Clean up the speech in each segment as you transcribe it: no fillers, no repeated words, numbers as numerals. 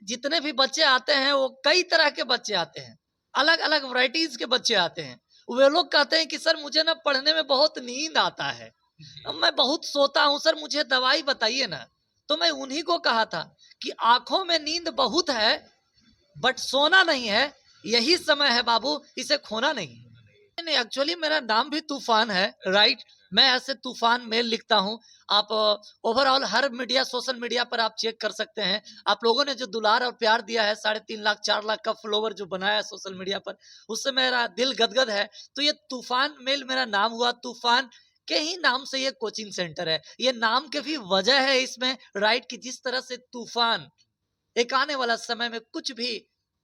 जितने भी बच्चे आते हैं वो कई तरह के बच्चे आते हैं, अलग अलग वैरायटीज के बच्चे आते हैं। वे लोग कहते हैं कि सर मुझे ना पढ़ने में बहुत नींद आता है, मैं बहुत सोता हूँ सर, मुझे दवाई बताइए ना। तो मैं उन्हीं को कहा था कि आंखों में नींद बहुत है बट सोना नहीं है, यही समय है बाबू, इसे खोना नहीं। नहीं, एक्चुअली मेरा नाम भी तूफान है, राइट। मैं ऐसे तूफान मेल लिखता हूँ। आप ओवरऑल हर मीडिया, सोशल मीडिया पर आप चेक कर सकते हैं। आप लोगों ने जो दुलार और प्यार दिया है, 3.5 लाख 4 लाख का फॉलोवर जो बनाया है सोशल मीडिया पर, उससे मेरा दिल गदगद है। तो ये तूफान मेल मेरा नाम हुआ, तूफान के ही नाम से ये कोचिंग सेंटर है। ये नाम के भी वजह है इसमें, राइट, कि जिस तरह से तूफान एक आने वाला समय में कुछ भी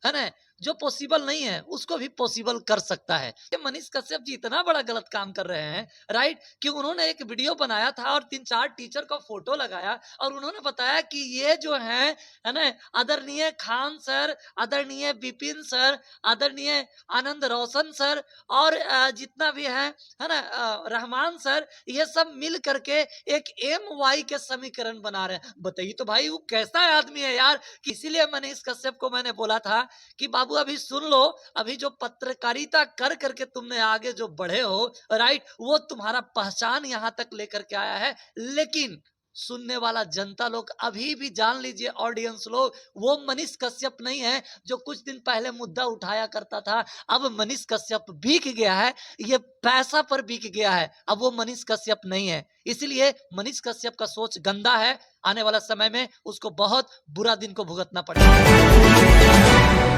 है ना जो पॉसिबल नहीं है उसको भी पॉसिबल कर सकता है। ये मनीष कश्यप जी इतना बड़ा गलत काम कर रहे हैं, राइट, कि उन्होंने एक वीडियो बनाया था और 3-4 टीचर का फोटो लगाया और उन्होंने बताया कि ये जो है ना, आदरणीय खान सर, आदरणीय विपिन सर, आदरणीय आनंद रोशन सर और जितना भी है ना, रहमान सर, ये सब मिल करके एक MY के समीकरण बना रहे हैं। बताइए तो भाई वो कैसा आदमी है यार। इसीलिए मनीष कश्यप को मैंने बोला था कि बाबू अभी सुन लो, अभी जो पत्रकारिता कर करके तुमने आगे जो बढ़े हो, राइट, वो तुम्हारा पहचान यहां तक लेकर के आया है। लेकिन सुनने वाला जनता लोग अभी भी जान लीजिए, ऑडियंस लोग, वो मनीष कश्यप नहीं है जो कुछ दिन पहले मुद्दा उठाया करता था। अब मनीष कश्यप बिक गया है, ये पैसा पर बिक गया है, अब वो मनीष कश्यप नहीं है। इसलिए मनीष कश्यप का सोच गंदा है, आने वाला समय में उसको बहुत बुरा दिन को भुगतना पड़ेगा।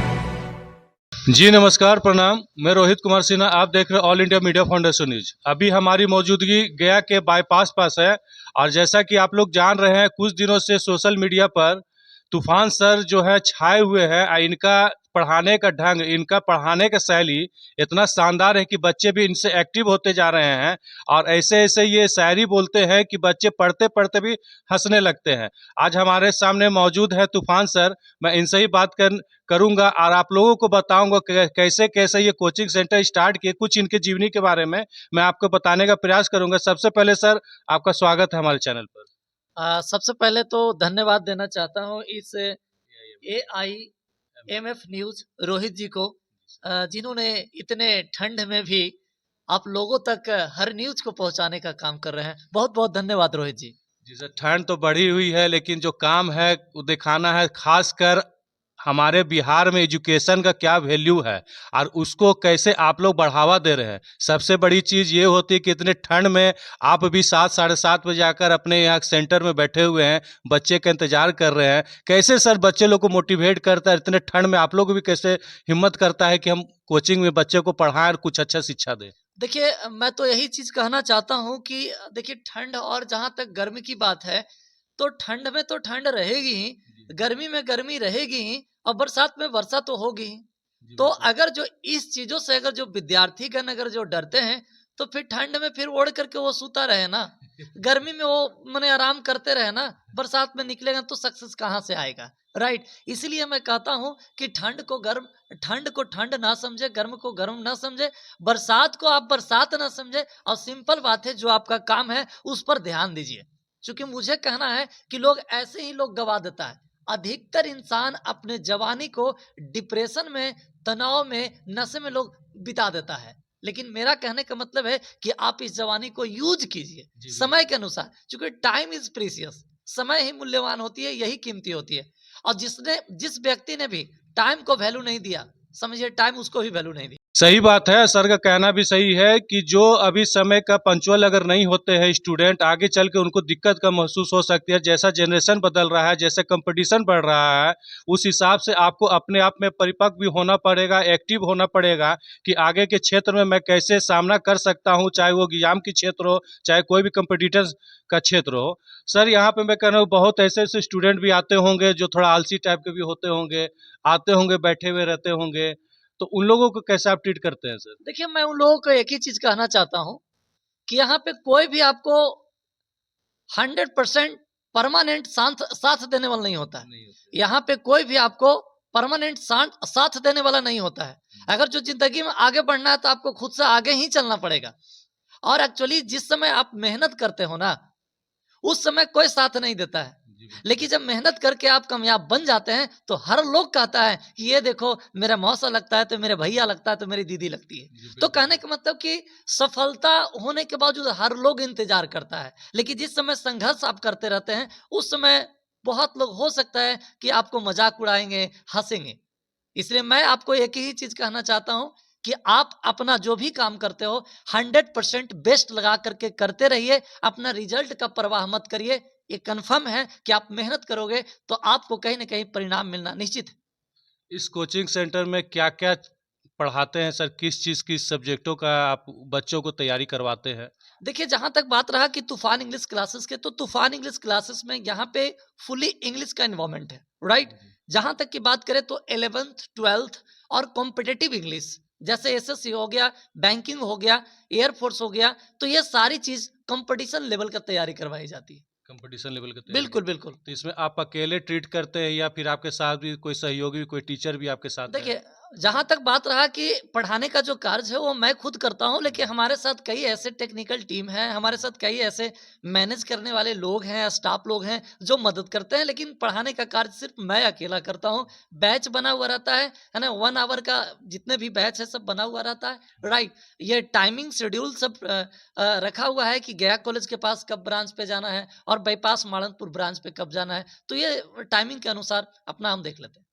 जी नमस्कार, प्रणाम। मैं रोहित कुमार सिन्हा, आप देख रहे हैं all India media foundation news. अभी हमारी मौजूदगी गया के बाईपास पास है और जैसा कि आप लोग जान रहे हैं, कुछ दिनों से सोशल मीडिया पर तूफान सर जो है छाए हुए हैं। इनका पढ़ाने का ढंग, इनका पढ़ाने का शैली इतना शानदार है कि बच्चे भी इनसे एक्टिव होते जा रहे हैं और ऐसे ऐसे ये शायरी बोलते हैं कि बच्चे पढ़ते पढ़ते भी हंसने लगते हैं। आज हमारे सामने मौजूद है तूफान सर। मैं इनसे ही बात करूंगा और आप लोगों को बताऊंगा कि कैसे कैसे ये कोचिंग सेंटर स्टार्ट किए, कुछ इनके जीवनी के बारे में मैं आपको बताने का प्रयास करूंगा। सबसे पहले सर, आपका स्वागत है हमारे चैनल पर। सबसे पहले तो धन्यवाद देना चाहता हूँ इस AIMF न्यूज रोहित जी को, जिन्होंने इतने ठंड में भी आप लोगों तक हर न्यूज को पहुंचाने का काम कर रहे हैं। बहुत बहुत धन्यवाद रोहित जी। जी सर, ठंड तो बढ़ी हुई है लेकिन जो काम है वो दिखाना है, खासकर हमारे बिहार में एजुकेशन का क्या वैल्यू है और उसको कैसे आप लोग बढ़ावा दे रहे हैं। सबसे बड़ी चीज़ ये होती है कि इतने ठंड में आप भी 7 साढ़े 7 बजे आकर अपने यहाँ सेंटर में बैठे हुए हैं, बच्चे का इंतजार कर रहे हैं। कैसे सर बच्चे लोग को मोटिवेट करता है इतने ठंड में, आप लोग भी कैसे हिम्मत करता है कि हम कोचिंग में बच्चे को पढ़ाएं और कुछ अच्छा शिक्षा दें? देखिए, मैं तो यही चीज कहना चाहता हूँ कि देखिए, ठंड और जहाँ तक गर्मी की बात है, तो ठंड में तो ठंड रहेगी ही, गर्मी में गर्मी रहेगी ही और बरसात में वर्षा तो होगी ही। तो अगर जो इस चीजों से अगर जो विद्यार्थीगण अगर जो डरते हैं, तो फिर ठंड में फिर ओढ़ करके वो सूता रहे ना, गर्मी में वो मने आराम करते रहे ना, बरसात में निकलेगा तो सक्सेस कहाँ से आएगा, राइट। इसलिए मैं कहता हूँ कि ठंड को ठंड ना समझे, गर्म को गर्म ना समझे, बरसात को आप बरसात ना समझे, और सिंपल बात है, जो आपका काम है उस पर ध्यान दीजिए। क्योंकि मुझे कहना है कि लोग ऐसे ही लोग गवा देता है। अधिकतर इंसान अपने जवानी को डिप्रेशन में, तनाव में, नशे में लोग बिता देता है। लेकिन मेरा कहने का मतलब है कि आप इस जवानी को यूज कीजिए समय के अनुसार, क्योंकि टाइम इज प्रीसियस, समय ही मूल्यवान होती है, यही कीमती होती है। और जिस व्यक्ति ने भी टाइम को वैल्यू नहीं दिया, समझिए टाइम उसको भी वैल्यू नहीं दी। सही बात है, सर का कहना भी सही है कि जो अभी समय का पंचुअल अगर नहीं होते हैं स्टूडेंट, आगे चल के उनको दिक्कत का महसूस हो सकती है। जैसा जनरेशन बदल रहा है, जैसे कंपटीशन बढ़ रहा है, उस हिसाब से आपको अपने आप में परिपक्व भी होना पड़ेगा, एक्टिव होना पड़ेगा कि आगे के क्षेत्र में मैं कैसे सामना कर सकता हूँ, चाहे वो एग्जाम की क्षेत्र हो, चाहे कोई भी कंपटीटर का क्षेत्र हो। सर यहाँ पे मैं कह रहा हूँ बहुत ऐसे ऐसे स्टूडेंट भी आते होंगे जो थोड़ा आलसी टाइप के भी होते होंगे, आते होंगे बैठे हुए रहते होंगे, तो उन लोगों को कैसे आप ट्रीट करते हैं सर? देखिए, मैं उन लोगों को एक ही चीज कहना चाहता हूँ कि यहाँ पे कोई भी आपको 100% परमानेंट साथ देने वाला नहीं होता है। यहाँ पे कोई भी आपको परमानेंट साथ देने वाला नहीं होता है। अगर जो जिंदगी में आगे बढ़ना है तो आपको खुद से आगे ही चलना पड़ेगा। और एक्चुअली जिस समय आप मेहनत करते हो ना, उस समय कोई साथ नहीं देता है। लेकिन जब मेहनत करके आप कामयाब बन जाते हैं तो हर लोग कहता है कि ये देखो मेरा मौसा लगता है, तो मेरे भैया लगता है, तो मेरी दीदी लगती है। तो कहने का मतलब कि सफलता होने के बावजूद हर लोग इंतजार करता है, लेकिन जिस समय संघर्ष आप करते रहते हैं उस समय बहुत लोग हो सकता है कि आपको मजाक उड़ाएंगे, हंसेंगे। इसलिए मैं आपको एक ही चीज कहना चाहता हूं कि आप अपना जो भी काम करते हो 100% बेस्ट लगा करके करते रहिए। अपना रिजल्ट का परवाह मत करिए। ये कंफर्म है कि आप मेहनत करोगे तो आपको कहीं ना कहीं परिणाम मिलना निश्चित है। इस कोचिंग सेंटर में क्या-क्या पढ़ाते हैं सर? किस सब्जेक्टों का आप बच्चों को तैयारी करवाते हैं? देखिए, जहां तक बात रहा कि तूफान इंग्लिश क्लासेस के, तो तूफान इंग्लिश क्लासेस में यहाँ पे फुली इंग्लिश का इन्वॉल्वमेंट है, राइट। जहां तक की बात करें तो 11th 12th और कॉम्पिटेटिव इंग्लिश, जैसे एसएससी हो गया, बैंकिंग हो गया, एयरफोर्स हो गया, तो ये सारी चीज कंपटीशन लेवल का तैयारी करवाई जाती है। कंपटीशन लेवल की तैयारी। बिल्कुल बिल्कुल। तो इसमें आप अकेले ट्रीट करते हैं या फिर आपके साथ भी कोई सहयोगी, कोई टीचर भी आपके साथ है? देखिए, जहाँ तक बात रहा कि पढ़ाने का जो कार्य है वो मैं खुद करता हूँ, लेकिन हमारे साथ कई ऐसे टेक्निकल टीम हैं, हमारे साथ कई ऐसे मैनेज करने वाले लोग हैं, स्टाफ लोग हैं जो मदद करते हैं, लेकिन पढ़ाने का कार्य सिर्फ मैं अकेला करता हूँ। बैच बना हुआ रहता है ना, 1 आवर का जितने भी बैच है सब बना हुआ रहता है, राइट। ये टाइमिंग शेड्यूल सब रखा हुआ है कि गया कॉलेज के पास कब ब्रांच पे जाना है और बाईपास मालनपुर ब्रांच पे कब जाना है, तो ये टाइमिंग के अनुसार अपना हम देख लेते हैं।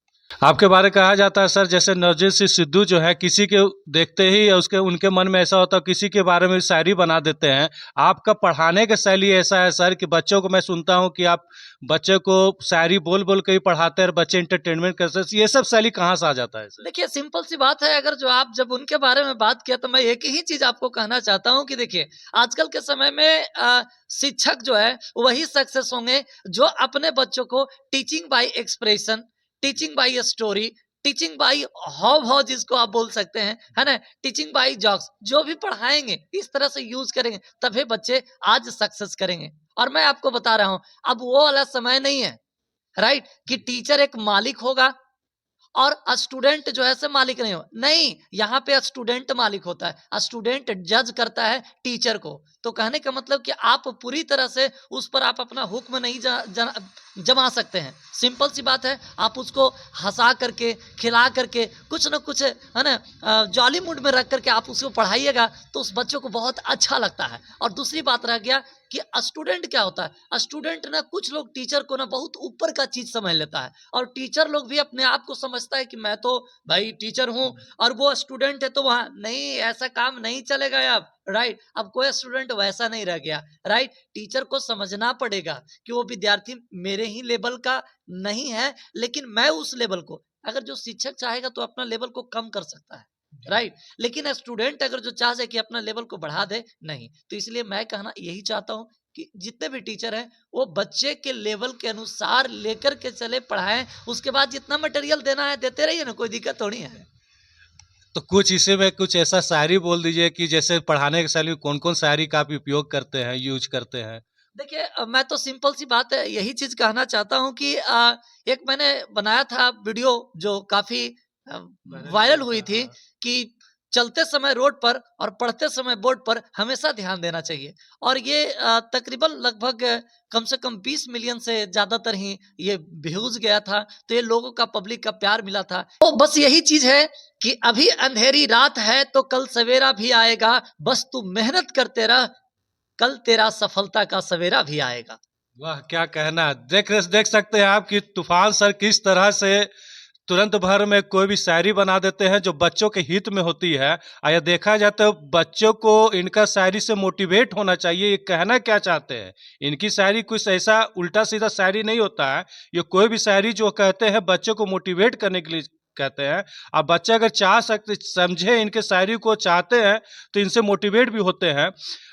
आपके बारे में कहा जाता है सर, जैसे नवजीत सिंह सिद्धू जो है, किसी के देखते ही उसके उनके मन में ऐसा होता है किसी के बारे में शायरी बना देते हैं। आपका पढ़ाने का शैली ऐसा है सर कि बच्चों को मैं सुनता हूँ कि आप बच्चे को शायरी बोल बोल के ही पढ़ाते हैं और बच्चे इंटरटेनमेंट करते हैं। ये सब शैली कहाँ से आ जाता है सर? देखिए, सिंपल सी बात है, अगर जो आप जब उनके बारे में बात किया तो मैं एक ही चीज आपको कहना चाहता हूं कि देखिए, आजकल के समय में शिक्षक जो है वही सक्सेस होंगे जो अपने बच्चों को teaching by expression, teaching by story, teaching by हाव भाव जिसको आप बोल सकते हैं, है ना, टीचिंग बाय जॉक्स, जो भी पढ़ाएंगे इस तरह से यूज करेंगे तभी बच्चे आज सक्सेस करेंगे। और मैं आपको बता रहा हूं, अब वो वाला समय नहीं है, राइट, कि टीचर एक मालिक होगा और स्टूडेंट जो है से मालिक नहीं हो, नहीं, यहाँ पे स्टूडेंट मालिक होता है, स्टूडेंट जज करता है टीचर को। तो कहने का मतलब कि आप पूरी तरह से उस पर आप अपना हुक्म नहीं जमा सकते हैं। सिंपल सी बात है, आप उसको हंसा करके, खिला करके, कुछ ना कुछ है ना जॉली मूड में रख करके आप उसको पढ़ाइएगा तो उस बच्चों को बहुत अच्छा लगता है। और दूसरी बात रह गया कि स्टूडेंट क्या होता है, स्टूडेंट ना कुछ लोग टीचर को ना बहुत ऊपर का चीज समझ लेता है, और टीचर लोग भी अपने आप को समझता है कि मैं तो भाई टीचर हूं और वो स्टूडेंट है, तो वहां नहीं, ऐसा काम नहीं चलेगा अब, राइट। अब कोई स्टूडेंट वैसा नहीं रह गया, राइट। टीचर को समझना पड़ेगा कि वो विद्यार्थी मेरे ही लेवल का नहीं है, लेकिन मैं उस लेवल को, अगर जो शिक्षक चाहेगा तो अपना लेवल को कम कर सकता है, राइट। लेकिन स्टूडेंट अगर जो चाहे कि अपना लेवल को बढ़ा दे, नहीं। तो इसलिए मैं कहना यही चाहता हूं कि जितने भी टीचर हैं वो बच्चे के लेवल के अनुसार लेकर के चले, पढ़ाएं, उसके बाद जितना मटेरियल देना है देते रहिए ना, कोई दिक्कत थोड़ी है। तो कुछ इसी में कुछ ऐसा शायरी बोल दीजिए कि जैसे पढ़ाने के शैली कौन-कौन शायरी का आप उपयोग करते हैं, यूज़ करते हैं? देखिए, मैं तो सिंपल सी बात है यही चीज कहना चाहता हूं कि एक मैंने बनाया था वीडियो जो काफी वायरल हुई थी कि चलते समय रोड पर और पढ़ते समय बोर्ड पर हमेशा ध्यान देना चाहिए। और ये तकरीबन लगभग कम से कम 20 मिलियन से ज्यादातर ही ये व्यूज गया था, तो ये लोगों का, पब्लिक का प्यार मिला था। तो बस यही चीज है कि अभी अंधेरी रात है तो कल सवेरा भी आएगा, बस तू मेहनत करते रह, कल तेरा सफलता का सवेरा भी आएगा। वाह! क्या कहना है। देख सकते हैं आप कि तूफ़ान सर किस तरह से तुरंत भर में कोई भी शायरी बना देते हैं जो बच्चों के हित में होती है। या देखा जाए तो बच्चों को इनका शायरी से मोटिवेट होना चाहिए, ये कहना क्या चाहते हैं। इनकी शायरी कुछ ऐसा उल्टा-सीधा शायरी नहीं होता है। ये कोई भी शायरी जो कहते हैं बच्चों को मोटिवेट करने के लिए कहते हैं। अब बच्चे अगर समझे इनके शायरी को, चाहते हैं तो इनसे मोटिवेट भी होते हैं।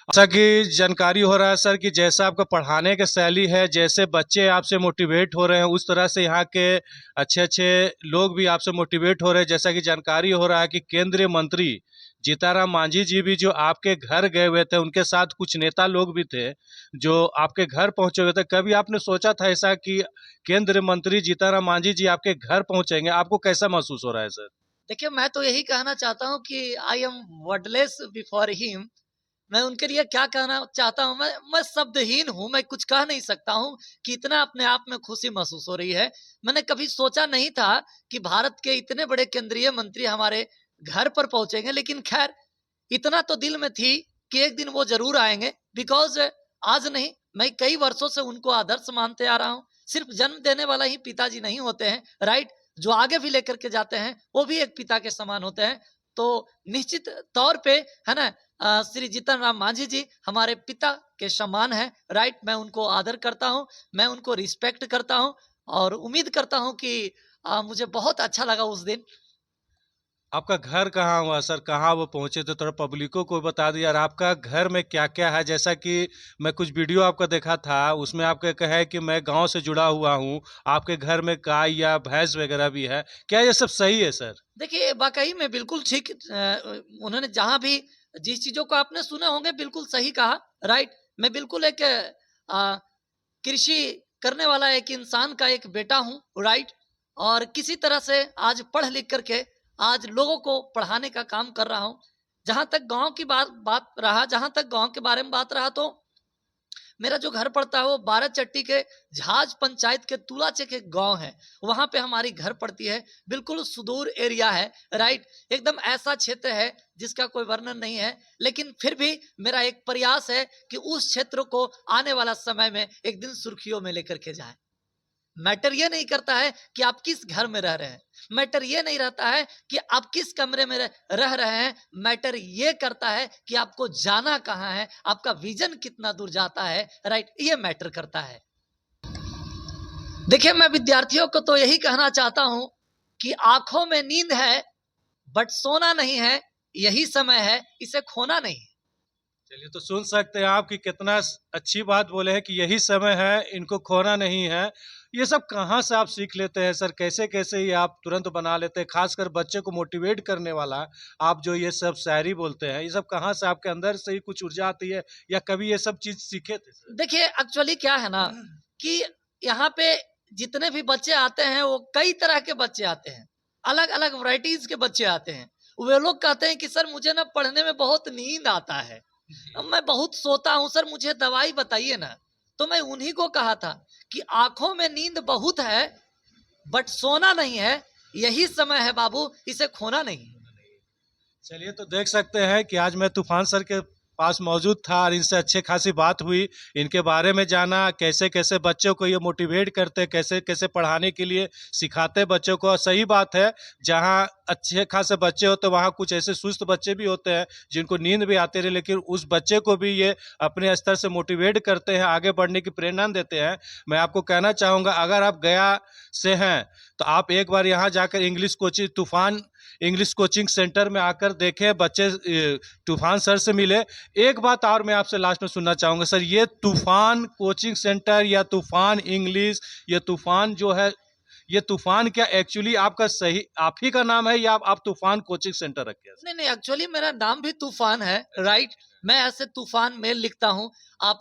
जैसा कि जानकारी हो रहा है सर कि जैसा आपका पढ़ाने का शैली है, जैसे बच्चे आपसे मोटिवेट हो रहे हैं, उस तरह से यहाँ के अच्छे-अच्छे लोग भी आपसे मोटिवेट हो रहे हैं। जैसा कि जानकारी हो रहा है कि केंद्रीय मंत्री जीतनराम मांझी जी भी जो आपके घर गए हुए थे, उनके साथ कुछ नेता लोग भी थे, जो आपके घर पहुँचे हुए थे। कभी आपने सोचा था ऐसा कि केंद्रीय मंत्री जीतनराम मांझी जी आपके घर पहुँचेंगे? आपको कैसा महसूस हो रहा है सर? देखिए, मैं तो यही कहना चाहता हूँ कि I am wordless before him, मैं उनके लिए क्या कहना चाहता हूँ, मैं शब्दहीन हूँ, मैं कुछ कह नहीं सकता हूँ कि इतना अपने आप में खुशी महसूस हो रही है। मैंने कभी सोचा नहीं था कि भारत के इतने बड़े केंद्रीय मंत्री हमारे घर पर पहुंचेंगे, लेकिन खैर इतना तो दिल में थी कि एक दिन वो जरूर आएंगे। बिकॉज आज नहीं, मैं कई वर्षों से उनको आदर्श मानते आ रहा हूँ। सिर्फ जन्म देने वाला ही पिताजी नहीं होते हैं, राइट, जो आगे भी लेकर के जाते हैं वो भी एक पिता के समान होते हैं। तो निश्चित तौर पे, है ना, श्री जीतन राम मांझी जी हमारे पिता के समान है, राइट। मैं उनको आदर करता हूँ, मैं उनको रिस्पेक्ट करता हूँ और उम्मीद करता हूँ कि मुझे बहुत अच्छा लगा उस दिन। आपका घर कहाँ हुआ सर, कहाँ वो पहुंचे थे, थोड़ा पब्लिकों को बता दिया। और आपका घर में क्या क्या है, जैसा कि मैं कुछ वीडियो आपका देखा था, उसमें आपका कहा है कि मैं गांव से जुड़ा हुआ हूं, आपके घर में गाय या भैंस वगैरह भी है, क्या ये सब सही है सर? देखिए वाकई में बिल्कुल ठीक, उन्होंने जहां भी जिस चीजों को आपने सुने होंगे बिल्कुल सही कहा, राइट। मैं बिल्कुल एक कृषि करने वाला एक इंसान का एक बेटा हूँ, राइट। और किसी तरह से आज पढ़ लिख करके आज लोगों को पढ़ाने का काम कर रहा हूँ। जहां तक गांव की जहां तक गांव के बारे में बात रहा, तो मेरा जो घर पड़ता है वो 12 चट्टी के झाज पंचायत के तुलाचक एक गांव है, वहां पे हमारी घर पड़ती है। बिल्कुल सुदूर एरिया है, राइट। एकदम ऐसा क्षेत्र है जिसका कोई वर्णन नहीं है, लेकिन फिर भी मेरा एक प्रयास है कि उस क्षेत्र को आने वाला समय में एक दिन सुर्खियों में लेकर के जाए। मैटर ये नहीं करता है कि आप किस घर में रह रहे हैं, मैटर ये नहीं रहता है कि आप किस कमरे में रह रहे हैं, मैटर ये करता है कि आपको जाना कहाँ है, आपका विजन कितना दूर जाता है, राइट, ये मैटर करता है। देखिए मैं विद्यार्थियों को तो यही कहना चाहता हूं कि आंखों में नींद है बट सोना नहीं है, यही समय है, इसे खोना नहीं है। चलिए, तो सुन सकते हैं आप कि कितना अच्छी बात बोले हैं कि यही समय है, इनको खोना नहीं है। ये सब कहाँ से आप सीख लेते हैं सर, कैसे कैसे ये आप तुरंत बना लेते हैं, खासकर बच्चे को मोटिवेट करने वाला आप जो ये सब शायरी बोलते हैं, ये सब कहाँ से आपके अंदर से ही कुछ ऊर्जा आती है, या कभी ये सब चीज सीखे थे सर? देखिए एक्चुअली क्या है ना कि यहाँ पे जितने भी बच्चे आते हैं वो कई तरह के बच्चे आते हैं, अलग अलग वैरायटीज के बच्चे आते हैं। वे लोग कहते हैं कि सर मुझे ना पढ़ने में बहुत नींद आता है, मैं बहुत सोता हूँ सर, मुझे दवाई बताइए ना। तो मैं उन्हीं को कहा था कि आंखों में नींद बहुत है बट सोना नहीं है, यही समय है बाबू, इसे खोना नहीं। चलिए, तो देख सकते हैं कि आज मैं तूफान सर के पास मौजूद था और इनसे अच्छे खासी बात हुई, इनके बारे में जाना, कैसे कैसे बच्चों को ये मोटिवेट करते, कैसे कैसे पढ़ाने के लिए सिखाते बच्चों को। और सही बात है, जहाँ अच्छे खासे बच्चे होते हैं वहाँ कुछ ऐसे सुस्त बच्चे भी होते हैं जिनको नींद भी आती रही, लेकिन उस बच्चे को भी ये अपने स्तर से मोटिवेट करते हैं, आगे बढ़ने की प्रेरणा देते हैं। मैं आपको कहना चाहूँगा, अगर आप गया से हैं तो आप एक बार यहाँ जाकर इंग्लिश कोचिंग तूफान इंग्लिश कोचिंग सेंटर में आकर देखें, बच्चे तूफान सर से मिले। एक बात और मैं आपसे लास्ट में सुनना चाहूँगा सर, ये तूफान कोचिंग सेंटर या तूफान इंग्लिश, ये तूफान जो है, ये तूफान क्या एक्चुअली आपका सही आप ही का नाम है, या आप तूफान कोचिंग सेंटर रखे हैं? नहीं नहीं, एक्चुअली मेरा नाम भी तूफान है, राइट। मैं ऐसे तूफान मेल लिखता हूँ। आप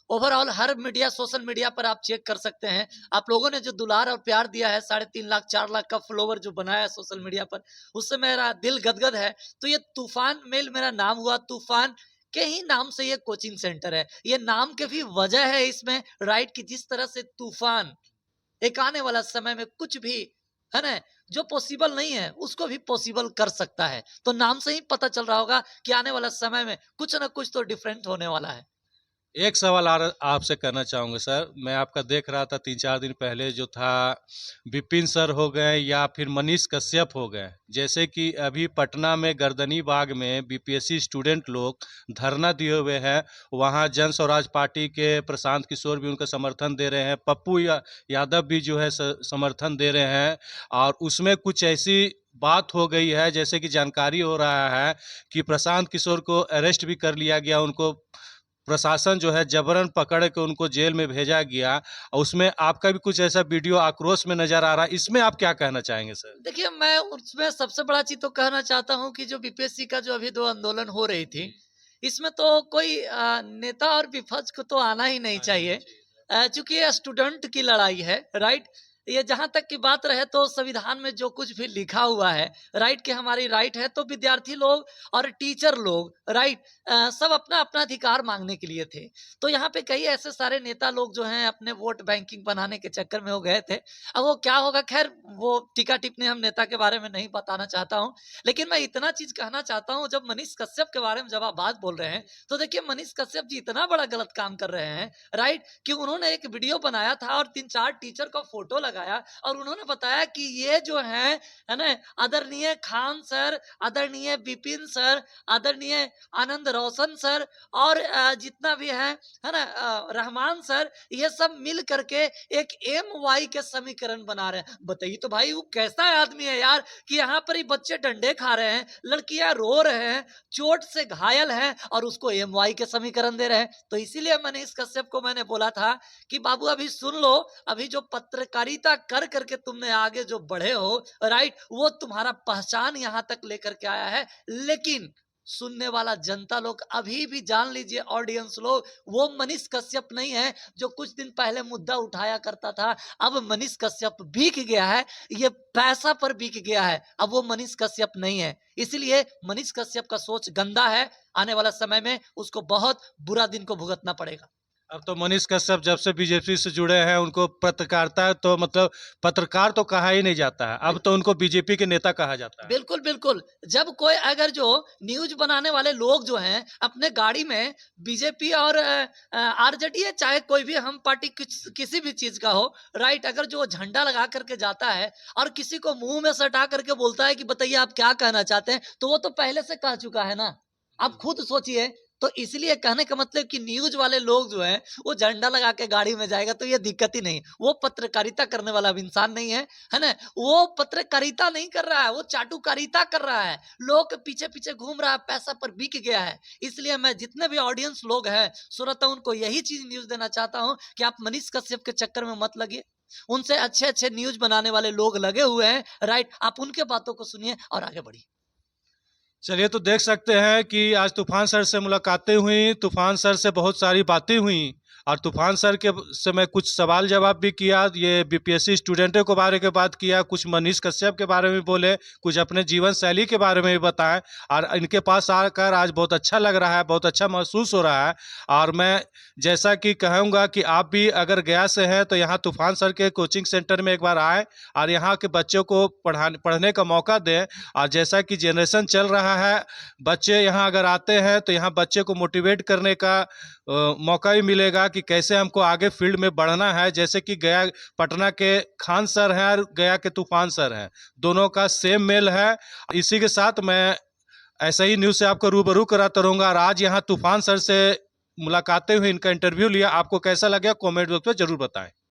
ओवरऑल हर मीडिया, सोशल मीडिया पर आप चेक कर सकते हैं। आप लोगों ने जो दुलार और प्यार दिया है, 3.5 लाख 4 लाख का फॉलोवर जो बनाया है सोशल मीडिया पर, उससे मेरा दिल गदगद है। तो ये तूफान मेल मेरा नाम हुआ, तूफान के ही नाम से ये कोचिंग सेंटर है। ये नाम के भी वजह है इसमें, राइट, कि जिस तरह से तूफान एक आने वाला समय में कुछ भी, है ना, जो पॉसिबल नहीं है उसको भी पॉसिबल कर सकता है। तो नाम से ही पता चल रहा होगा कि आने वाला समय में कुछ ना कुछ तो डिफरेंट होने वाला है। एक सवाल और आपसे करना चाहूँगा सर, मैं आपका देख रहा था 3-4 दिन पहले जो था, विपिन सर हो गए या फिर मनीष कश्यप हो गए, जैसे कि अभी पटना में गर्दनी बाग में बीपीएससी स्टूडेंट लोग धरना दिए हुए हैं, वहाँ जन स्वराज पार्टी के प्रशांत किशोर भी उनका समर्थन दे रहे हैं, पप्पू यादव भी जो है समर्थन दे रहे हैं। और उसमें कुछ ऐसी बात हो गई है, जैसे कि जानकारी हो रहा है कि प्रशांत किशोर को अरेस्ट भी कर लिया गया, उनको प्रशासन जो है जबरन पकड़ के उनको जेल में भेजा गया, और उसमें आपका भी कुछ ऐसा वीडियो आक्रोश में नजर आ रहा है, इसमें आप क्या कहना चाहेंगे सर? देखिए मैं उसमें सबसे बड़ा चीज तो कहना चाहता हूँ कि जो बीपीएससी का जो अभी 2 आंदोलन हो रही थी, इसमें तो कोई नेता और विपक्ष को तो आना ही नहीं चाहिए, चूंकि ये स्टूडेंट की लड़ाई है, राइट। ये जहाँ तक की बात रहे तो संविधान में जो कुछ भी लिखा हुआ है, राइट, कि हमारी राइट है, तो विद्यार्थी लोग और टीचर लोग, राइट, सब अपना अपना अधिकार मांगने के लिए थे। तो यहाँ पे कई ऐसे सारे नेता लोग जो हैं अपने वोट बैंकिंग बनाने के चक्कर में हो गए थे। अब वो क्या होगा, खैर वो टीका टिप्पणी हम नेता के बारे में नहीं बताना चाहता हूँ, लेकिन मैं इतना चीज कहना चाहता हूँ, जब मनीष कश्यप के बारे में जब आप बात बोल रहे हैं, तो देखिए मनीष कश्यप जी इतना बड़ा गलत काम कर रहे हैं, राइट, कि उन्होंने एक वीडियो बनाया था और 3-4 टीचर का फोटो लगाया और उन्होंने बताया कि ये जो है ना, आदरणीय खान सर, आदरणीय विपिन सर, आदरणीय आनंद रोशन सर और जितना भी है ना, रहमान सर, ये सब मिल करके एक MY के समीकरण बना रहे हैं। बताइए तो भाई वो कैसा आदमी है यार, कि यहाँ पर ही बच्चे डंडे खा रहे हैं, लड़कियां रो रहे हैं, चोट से घायल हैं और उसको MY के समीकरण दे रहे हैं। तो इसीलिए मनीष कश्यप को मैंने बोला था कि बाबू अभी सुन लो, अभी जो पत्रकारिता कर करके तुमने आगे जो बढ़े हो, राइट, वो तुम्हारा पहचान यहाँ तक लेकर के आया है, लेकिन सुनने वाला जनता लोग अभी भी जान लीजिए, ऑडियंस लोग, वो मनीष कश्यप नहीं है जो कुछ दिन पहले मुद्दा उठाया करता था। अब मनीष कश्यप बिक गया है, ये पैसा पर बिक गया है, अब वो मनीष कश्यप नहीं है। इसलिए मनीष कश्यप का सोच गंदा है, आने वाला समय में उसको बहुत बुरा दिन को भुगतना पड़ेगा। अब तो मनीष कश्यप जब से बीजेपी से जुड़े हैं, उनको पत्रकारिता तो मतलब पत्रकार तो कहा ही नहीं जाता है, अब तो उनको बीजेपी के नेता कहा जाता है। बिल्कुल बिल्कुल, जब कोई अगर जो न्यूज बनाने वाले लोग जो हैं अपने गाड़ी में बीजेपी और आरजेडी है, चाहे कोई भी हम पार्टी किसी भी चीज का हो, राइट, अगर जो झंडा लगा करके जाता है और किसी को मुंह में सटा करके बोलता है कि बताइए आप क्या कहना चाहते हैं, तो वो तो पहले से कह चुका है ना। आप खुद सोचिए। तो इसलिए कहने का मतलब कि न्यूज वाले लोग जो हैं वो झंडा लगा के गाड़ी में जाएगा तो ये दिक्कत ही नहीं। वो पत्रकारिता करने वाला इंसान नहीं है ना, वो पत्रकारिता नहीं कर रहा है, वो चाटुकारिता कर रहा है, लोग के पीछे पीछे घूम रहा है, पैसा पर बिक गया है। इसलिए मैं जितने भी ऑडियंस लोग हैं सुनता हूं, उनको यही चीज न्यूज देना चाहता हूं कि आप मनीष कश्यप के चक्कर में मत लगिए। उनसे अच्छे अच्छे न्यूज बनाने वाले लोग लगे हुए हैं, राइट, आप उनके बातों को सुनिए और आगे बढ़िए। चलिए, तो देख सकते हैं कि आज तूफान सर से मुलाकातें हुई, तूफान सर से बहुत सारी बातें हुई और तूफान सर के से मैं कुछ सवाल जवाब भी किया। ये बीपीएससी स्टूडेंटों के बारे में बात किया, कुछ मनीष कश्यप के बारे में बोले, कुछ अपने जीवन शैली के बारे में भी बताएं और इनके पास आकर आज बहुत अच्छा लग रहा है, बहुत अच्छा महसूस हो रहा है। और मैं जैसा कि कहूँगा कि आप भी अगर गया से हैं तो यहाँ तूफान सर के कोचिंग सेंटर में एक बार आएँ और यहाँ के बच्चों को पढ़ने का मौका दें। और जैसा कि जनरेशन चल रहा है, बच्चे यहाँ अगर आते हैं तो यहाँ बच्चे को मोटिवेट करने का मौका भी मिलेगा कि कैसे हमको आगे फील्ड में बढ़ना है। जैसे कि गया पटना के खान सर हैं और गया के तूफान सर हैं, दोनों का सेम मेल है। इसी के साथ मैं ऐसा ही न्यूज़ से आपको रूबरू कराता रहूँगा। और आज यहाँ तूफान सर से मुलाकातें हुई, इनका इंटरव्यू लिया, आपको कैसा लगा कमेंट बॉक्स में ज़रूर बताएं।